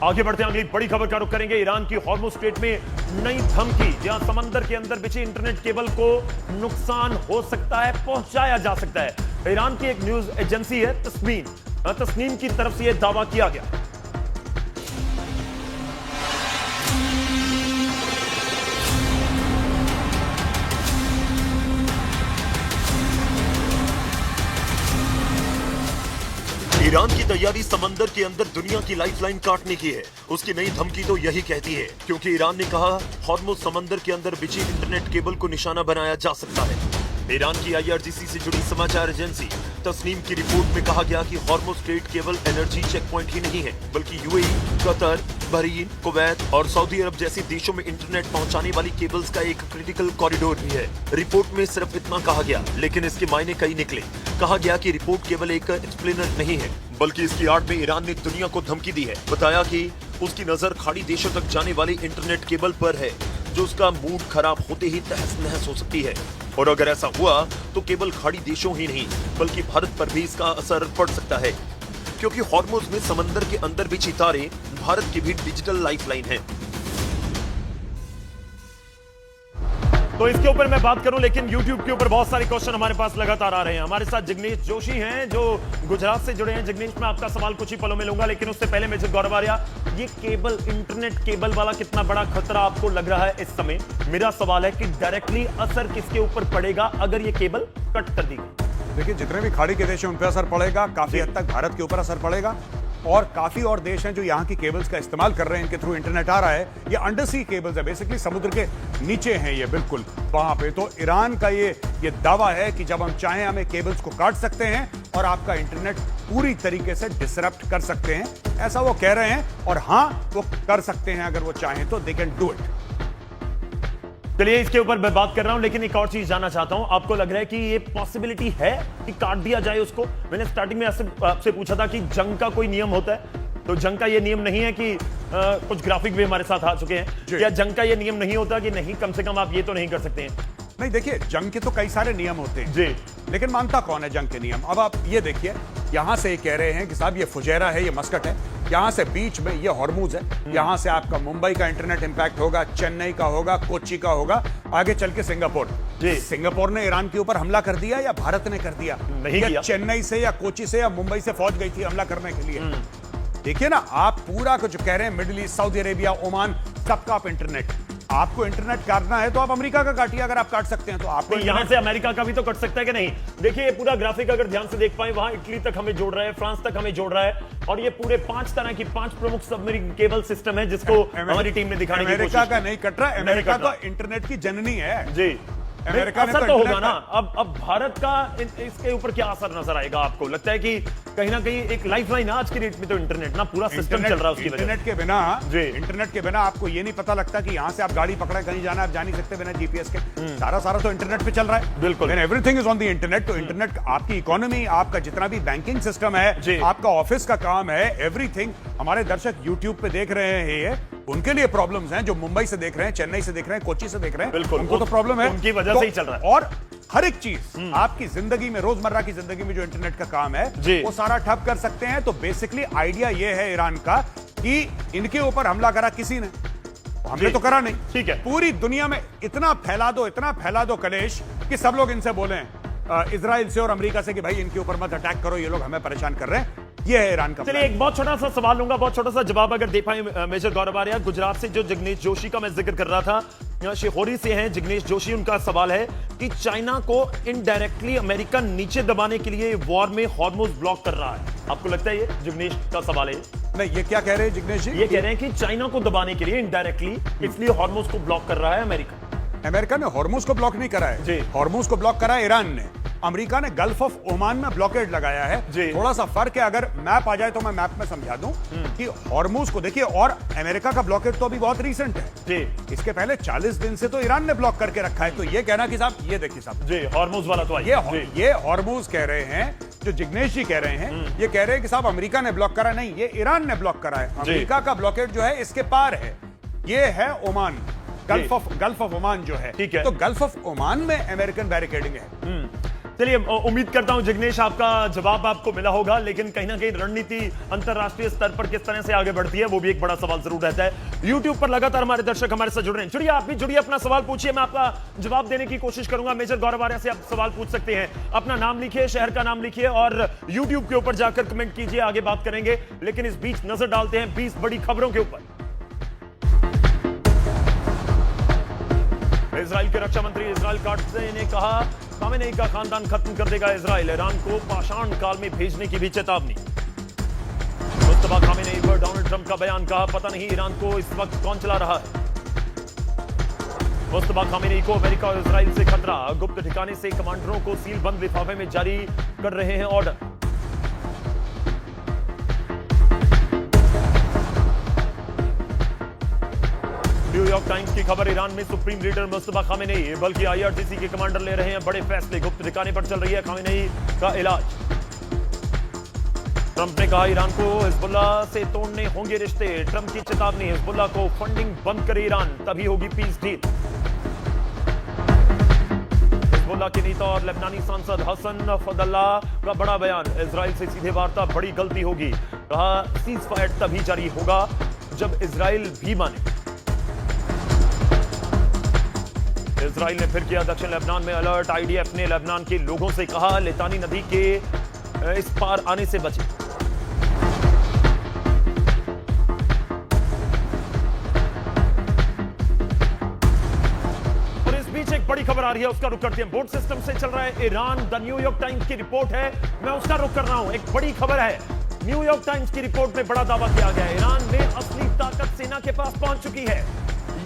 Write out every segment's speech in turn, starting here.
आगे बढ़ते हैं, अगली बड़ी खबर का रुख करेंगे। ईरान की हॉर्मुज स्ट्रेट में नई धमकी, जहां समंदर के अंदर बिछी इंटरनेट केबल को नुकसान हो सकता है, पहुंचाया जा सकता है। ईरान की एक न्यूज एजेंसी है तस्नीम की तरफ से यह दावा किया गया। ईरान की तैयारी समंदर के अंदर दुनिया की लाइफलाइन काटने की है। उसकी नई धमकी तो यही कहती है, क्योंकि ईरान ने कहा हॉर्मुज समंदर के अंदर बिछी इंटरनेट केबल को निशाना बनाया जा सकता है। ईरान की IRGC से जुड़ी समाचार एजेंसी तस्नीम की रिपोर्ट में कहा गया कि हॉर्मुज स्ट्रेट केवल एनर्जी चेक पॉइंट ही नहीं है, बल्कि UAE, कतर, बहरीन, कुवैत और सऊदी अरब जैसे देशों में इंटरनेट पहुंचाने वाली केबल्स का एक क्रिटिकल कॉरिडोर भी है। रिपोर्ट में सिर्फ इतना कहा गया, लेकिन इसके मायने कई निकले। कहा गया कि रिपोर्ट केवल एक एक्सप्लेनर नहीं है, बल्कि इसकी आड़ में ईरान ने दुनिया को धमकी दी है। बताया कि उसकी नजर खाड़ी देशों तक जाने वाली इंटरनेट केबल पर है, जो उसका मूड खराब होते ही तहस नहस हो सकती है। और अगर ऐसा हुआ तो केवल खाड़ी देशों ही नहीं, बल्कि भारत पर भी इसका असर पड़ सकता है, क्योंकि हॉर्मुज में समंदर के अंदर बिछी तारें भारत की भी डिजिटल लाइफलाइन है। तो इसके ऊपर मैं बात करूं, लेकिन YouTube के ऊपर बहुत सारे क्वेश्चन हमारे पास लगातार आ रहे हैं। हमारे साथ जिग्नेश जोशी हैं, जो गुजरात से जुड़े हैं। जिग्नेश, मैं आपका सवाल कुछ ही पलों में लूंगा, लेकिन उससे पहले मेजर गौरव आर्या, ये केबल, इंटरनेट केबल वाला कितना बड़ा खतरा आपको लग रहा है इस समय? मेरा सवाल है कि डायरेक्टली असर किसके ऊपर पड़ेगा अगर ये केबल कट कर दी गई? देखिए, जितने भी खाड़ी के देश हैं उन पर असर पड़ेगा, काफी हद तक भारत के ऊपर असर पड़ेगा, और काफी और देश हैं जो यहाँ की केबल्स का इस्तेमाल कर रहे हैं, इनके थ्रू इंटरनेट आ रहा है। ये अंडर सी केबल्स है, बेसिकली समुद्र के नीचे हैं ये, बिल्कुल वहां पे। तो ईरान का ये दावा है कि जब हम चाहें हमें केबल्स को काट सकते हैं और आपका इंटरनेट पूरी तरीके से डिसरप्ट कर सकते हैं, ऐसा वो कह रहे हैं। और हाँ, वो कर सकते हैं, अगर वो चाहें तो दे कैन डू इट। चलिए, इसके ऊपर मैं बात कर रहा हूं, लेकिन एक और चीज जानना चाहता हूं। आपको लग रहा है कि ये पॉसिबिलिटी है कि काट दिया जाए उसको? मैंने स्टार्टिंग में आपसे पूछा था कि जंग का कोई नियम होता है, तो जंग का ये नियम नहीं है कि कुछ ग्राफिक भी हमारे साथ आ चुके हैं। क्या जंग का ये नियम नहीं होता कि नहीं, कम से कम आप ये तो नहीं कर सकते हैं? नहीं, देखिए, जंग के तो कई सारे नियम होते हैं जी, लेकिन मानता कौन है जंग के नियम? अब आप ये देखिए, यहां से ये कह रहे हैं कि साहब ये फुजैरा है, ये मस्कट है, यहां से बीच में ये हॉर्मुज है, यहां से आपका मुंबई का इंटरनेट इंपैक्ट होगा, चेन्नई का होगा, कोच्चि का होगा, आगे चल के सिंगापुर। जी, सिंगापुर ने ईरान के ऊपर हमला कर दिया या भारत ने कर दिया? नहीं किया। चेन्नई से या कोच्चि से या मुंबई से फौज गई थी हमला करने के लिए? देखिए ना, आप पूरा कुछ कह रहे हैं, middle east, Saudi Arabia, Oman, सबका आप इंटरनेट, आपको इंटरनेट काटना है तो आप अमेरिका का काटिए, अगर आप काट सकते हैं तो आपको यहां से अमेरिका का भी तो कट सकता है कि नहीं? देखिए, ये पूरा ग्राफिक अगर ध्यान से देख पाए, वहां इटली तक हमें जोड़ रहा है, फ्रांस तक हमें जोड़ रहा है, और ये पूरे 5 तरह की 5 प्रमुख सबमरीन केबल सिस्टम है, जिसको हमारी टीम ने दिखाने की कोशिश की। अमेरिका का नहीं कट रहा, अमेरिका तो इंटरनेट की जननी है जी। अमेरिका ने असर तो तो होगा ना। अब भारत का इसके ऊपर क्या असर नजर आएगा आपको? लगता है कि कहीं ना कहीं एक लाइफलाइन आज की डेट में तो इंटरनेट ना, पूरा सिस्टम चल रहा है उसकी वजह से। इंटरनेट के बिना आपको ये नहीं पता लगता कि यहाँ से आप गाड़ी पकड़े कहीं जाना, आप जा नहीं सकते बिना GPS के। सारा तो इंटरनेट पे चल रहा है, बिल्कुल। Everything is on the internet. तो इंटरनेट आपकी इकोनॉमी, आपका जितना भी बैंकिंग सिस्टम है, आपका ऑफिस का काम है, एवरीथिंग। हमारे दर्शक यूट्यूब पे देख रहे हैं, ये उनके लिए प्रॉब्लम्स हैं, जो मुंबई से देख रहे हैं, चेन्नई से देख रहे हैं, कोच्चि से देख रहे हैं, बिल्कुल, उनको तो प्रॉब्लम है, उनकी वजह से ही चल रहा है। और हर एक चीज आपकी जिंदगी में, रोजमर्रा की जिंदगी में जो इंटरनेट का काम है, वो सारा ठप कर सकते हैं। तो बेसिकली आइडिया ये है ईरान का कि इनके ऊपर हमला करा किसी ने, हमने तो करा नहीं, ठीक है, पूरी दुनिया में इतना फैला दो कलेश कि सब लोग इनसे बोले इजराइल से और अमेरिका से कि भाई इनके ऊपर मत अटैक करो, ये लोग हमें परेशान कर रहे हैं। ये है ईरान का। चलिए, एक बहुत छोटा सा सवाल लूंगा, बहुत छोटा सा जवाब अगर दे पाए मेजर गौरव आर्या। गुजरात से जो जिग्नेश जोशी का मैं जिक्र कर रहा था, शिहोरी से हैं जिग्नेश जोशी। उनका सवाल है कि चाइना को इनडायरेक्टली अमेरिका नीचे दबाने के लिए वॉर में हॉर्मुज ब्लॉक कर रहा है। आपको लगता है ये जिग्नेश का सवाल है? नहीं, ये क्या कह रहे हैं जिग्नेश जी? ये कह रहे हैं कि चाइना को दबाने के लिए इनडायरेक्टली, इसलिए हॉर्मुज को ब्लॉक कर रहा है अमेरिका। अमेरिका ने हॉर्मुज को ब्लॉक नहीं करा है, हॉर्मुज को ब्लॉक करा है ईरान ने। अमेरिका ने गल्फ ऑफ ओमान में ब्लॉकेड लगाया है। थोड़ा सा फर्क है, अगर मैप आ जाए तो मैं मैप में समझा दूं कि हॉर्मुज को देखिए, और अमेरिका का ब्लॉकेड तो अभी बहुत रीसेंट है, इसके पहले 40 दिन से तो ईरान ने ब्लॉक करके रखा है। तो ये कहना कि साहब, ये देखिए साहब, जी, हॉर्मुज वाला तो ये हॉर्मुज कह रहे हैं, जो जिग्नेश जी कह रहे हैं, ये कह रहे हैं कि साहब अमेरिका ने ब्लॉक करा नहीं, ये ईरान ने ब्लॉक करा है। अमेरिका का ब्लॉकेड जो है इसके पार है, ये है ओमान, गल्फ ऑफ ओमान जो है। ठीक है, तो गल्फ ऑफ ओमान में अमेरिकन बैरिकेडिंग है। चलिए उम्मीद करता हूं जिग्नेश आपका जवाब आपको मिला होगा, लेकिन कहीं ना कहीं रणनीति अंतरराष्ट्रीय स्तर पर किस तरह से आगे बढ़ती है वो भी एक बड़ा सवाल जरूर रहता है। YouTube पर लगातार हमारे दर्शक हमारे साथ जुड़ रहे हैं। जुड़िए, आप भी जुड़िए, अपना सवाल पूछिए, मैं आपका जवाब देने की कोशिश करूंगा। मेजर गौरव आर्या से आप सवाल पूछ सकते हैं, अपना नाम लिखिए, शहर का नाम लिखिए और YouTube के ऊपर जाकर कमेंट कीजिए, आगे बात करेंगे। लेकिन इस बीच नजर डालते हैं 20 बड़ी खबरों के ऊपर। इजराइल के रक्षा मंत्री इजराइल काट्ज़ ने कहा खामेनेई का खानदान खत्म कर देगा इजराइल, ईरान को पाषाण काल में भेजने की भी चेतावनी। मुस्तफा खामेनेई पर डोनाल्ड ट्रंप का बयान, कहा पता नहीं ईरान को इस वक्त कौन चला रहा है। मुस्तफा खामेनेई को अमेरिका और इजराइल से खतरा, गुप्त ठिकाने से कमांडरों को सील बंद लिफाफे में जारी कर रहे हैं ऑर्डर। न्यूयॉर्क टाइम्स की खबर, ईरान में सुप्रीम लीडर मुस्तफा खामेनेई बल्कि आईआरजीसी के कमांडर ले रहे हैं बड़े फैसले, गुप्त ठिकाने पर चल रही है खामेनेई का इलाज। ट्रंप ने कहा ईरान को हिजबुल्ला से तोड़ने होंगे रिश्ते, ट्रंप की चेतावनी, हिजबुल्ला को फंडिंग बंद करे ईरान तभी होगी पीस डील। हिजबुल्ला के नेता और लेबनानी सांसद हसन फदल्ला का बड़ा बयान, इजराइल से सीधे वार्ता बड़ी गलती होगी, कहा सीज फायर तभी जारी होगा जब इजराइल भी माने। इजराइल ने फिर किया दक्षिण लेबनान में अलर्ट, आईडीएफ ने लेबनान के लोगों से कहा लितानी नदी के इस पार आने से बचें। और इस बीच एक बड़ी खबर आ रही है, उसका रुख करते हैं। बोर्ड सिस्टम से चल रहा है ईरान, द न्यूयॉर्क टाइम्स की रिपोर्ट है, मैं उसका रुख कर रहा हूं। एक बड़ी खबर है, न्यूयॉर्क टाइम्स की रिपोर्ट में बड़ा दावा किया गया है, ईरान में असली ताकत सेना के पास पहुंच चुकी है।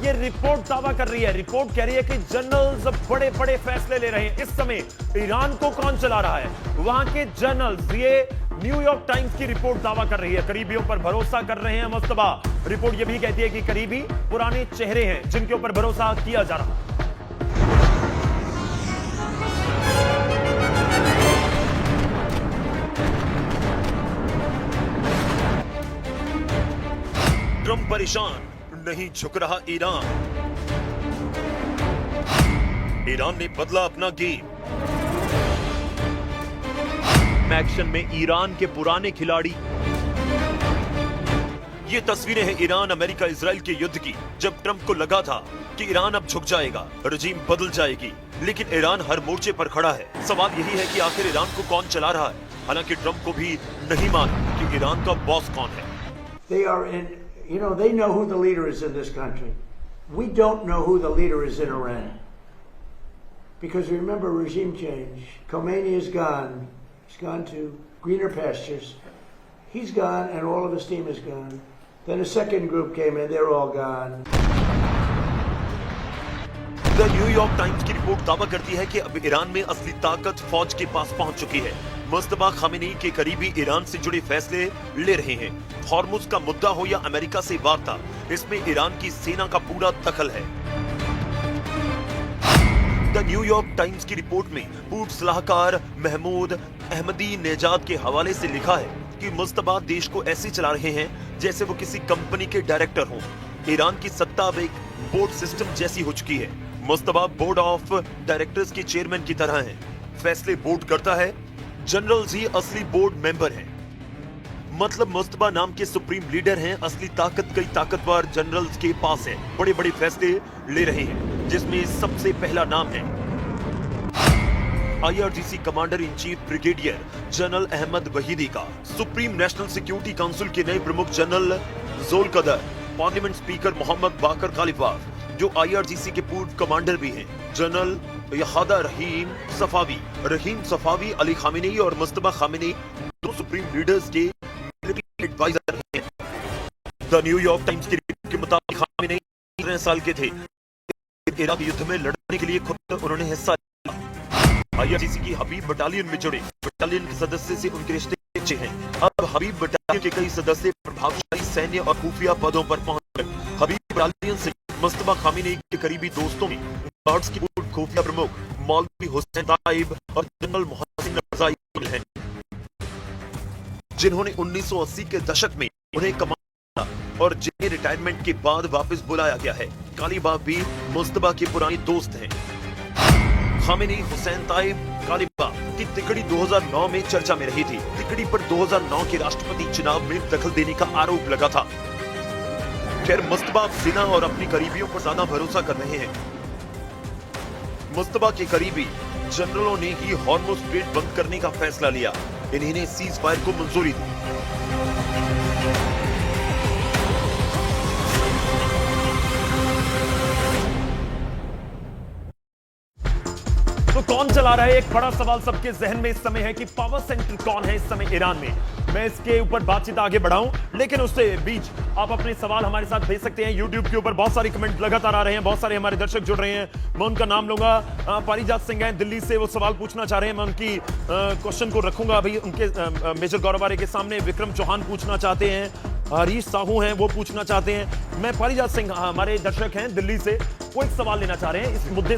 ये रिपोर्ट दावा कर रही है, रिपोर्ट कह रही है कि जनरल्स बड़े बड़े फैसले ले रहे हैं। इस समय ईरान को कौन चला रहा है, वहां के जनरल्स। ये न्यूयॉर्क टाइम्स की रिपोर्ट दावा कर रही है, करीबियों पर भरोसा कर रहे हैं मुस्तफा। रिपोर्ट ये भी कहती है कि करीबी पुराने चेहरे हैं जिनके ऊपर भरोसा किया जा रहा है। ट्रंप परेशान, नहीं झुक रहा ईरान। ईरान ने बदला अपना गेम। एक्शन में ईरान के पुराने खिलाड़ी। ये तस्वीरें हैं ईरान अमेरिका इजराइल के युद्ध की, जब ट्रंप को लगा था कि ईरान अब झुक जाएगा, रजीम बदल जाएगी, लेकिन ईरान हर मोर्चे पर खड़ा है। सवाल यही है कि आखिर ईरान को कौन चला रहा है, हालांकि ट्रंप को भी नहीं मालूम कि ईरान का बॉस कौन है। They are in, you know, they know who the leader is in this country. We don't know who the leader is in Iran. Because remember, regime change. Khomeini is gone. He's gone to greener pastures. He's gone, and all of his team is gone. Then a second group came in. They're all gone. The New York Times की report दावा करती है कि अब Iran में असली ताकत फौज के पास पहुंच चुकी है। मुस्तफा खामेनेई के करीबी ईरान से जुड़े फैसले ले रहे हैं। हॉर्मुज का मुद्दा हो या अमेरिका से वार्ता, इसमें ईरान की सेना का पूरा दखल है। द न्यूयॉर्क टाइम्स की रिपोर्ट में पूर्व सलाहकार महमूद अहमदी नेजाद के हवाले से लिखा है कि मुस्तफा देश को ऐसे चला रहे हैं जैसे वो किसी कंपनी के डायरेक्टर हों। ईरान की सत्ता अब एक बोर्ड सिस्टम जैसी हो चुकी है। मुस्तफा बोर्ड ऑफ डायरेक्टर्स के चेयरमैन की तरह हैं। फैसले बोर्ड करता है, जनरल्स ही असली बोर्ड मेंबर हैं। मतलब मुस्तफा नाम के सुप्रीम लीडर हैं, असली ताकत कई ताकतवर जनरल्स के पास है। बड़े बड़े फैसले ले रहे हैं, जिसमें सबसे पहला नाम है IRGC commander in chief brigadier general Ahmad Vahidi का। सुप्रीम नेशनल सिक्योरिटी काउंसिल के नए प्रमुख general Zolghadr, parliament speaker Mohammad Baqer Ghalibaf, जो आईआरजीसी के पूर्व कमांडर भी हैं, general Yahya Rahim Safavi, Ali Khamenei और मुस्तफा खामेनेई, दो सुप्रीम लीडर्स के मिलिट्री एडवाइजर हैं। द न्यूयॉर्क टाइम्स की रिपोर्ट के मुताबिक खामेनेई 13 साल के थे। इराक युद्ध में लड़ने के लिए खुद उन्होंने हिस्सा लिया। आईआरजीसी की हबीब बटालियन में जुड़े। बटालियन के सदस्य से उनके रिश्ते अच्छे हैं। अब हबीब बटालियन के कई सदस्य प्रभावशाली सैन्य और खुफिया पदों पर पहुंच गए। हबीब बटालियन से मुस्तफा खामेनेई के करीबी दोस्तों में गार्ड्स की पूर्व खुफिया प्रमुख मौलवी हुसैन ताइब और जनरल मोहसिन रज़ाई हैं, जिन्होंने 1980 के दशक में उन्हें कमांड और जिन्हें रिटायरमेंट के बाद वापस बुलाया गया है। कालीबाग भी मुस्तफा के पुराने दोस्त हैं। खामेनेई, हुसैन ताइब, कालीबाग कि तिकड़ी 2009 में चर्चा में रही थी। तिकड़ी पर 2009 के राष्ट्रपति चुनाव में दखल देने का आरोप लगा था। खैर, मुस्तबा बिना और अपनी करीबियों पर ज्यादा भरोसा कर रहे हैं। मुस्तबा के करीबी जनरलों ने ही हॉर्मुज़ स्ट्रेट बंद करने का फैसला लिया। इन्हीं ने सीज फायर को मंजूरी दी। तो कौन चला रहा है? एक बड़ा सवाल सबके जहन में इस समय है कि पावर सेंटर कौन है इस समय ईरान में। मैं इसके ऊपर बातचीत आगे बढ़ाऊं, लेकिन उससे बीच आप अपने सवाल हमारे साथ भेज सकते हैं। YouTube के ऊपर बहुत सारे कमेंट लगातार आ रहे हैं, बहुत सारे हमारे दर्शक जुड़ रहे हैं। मैं उनका नाम लूंगा। पारिजात सिंह हैं दिल्ली से, वो सवाल पूछना चाह रहे हैं। मैं उनकी क्वेश्चन को रखूंगा अभी उनके मेजर गौरवारे के सामने। विक्रम चौहान पूछना चाहते हैं, हरीश साहू हैं वो पूछना चाहते हैं। मैं पारिजात सिंह, हमारे दर्शक हैं दिल्ली से, वो एक सवाल लेना चाह रहे हैं इस मुद्दे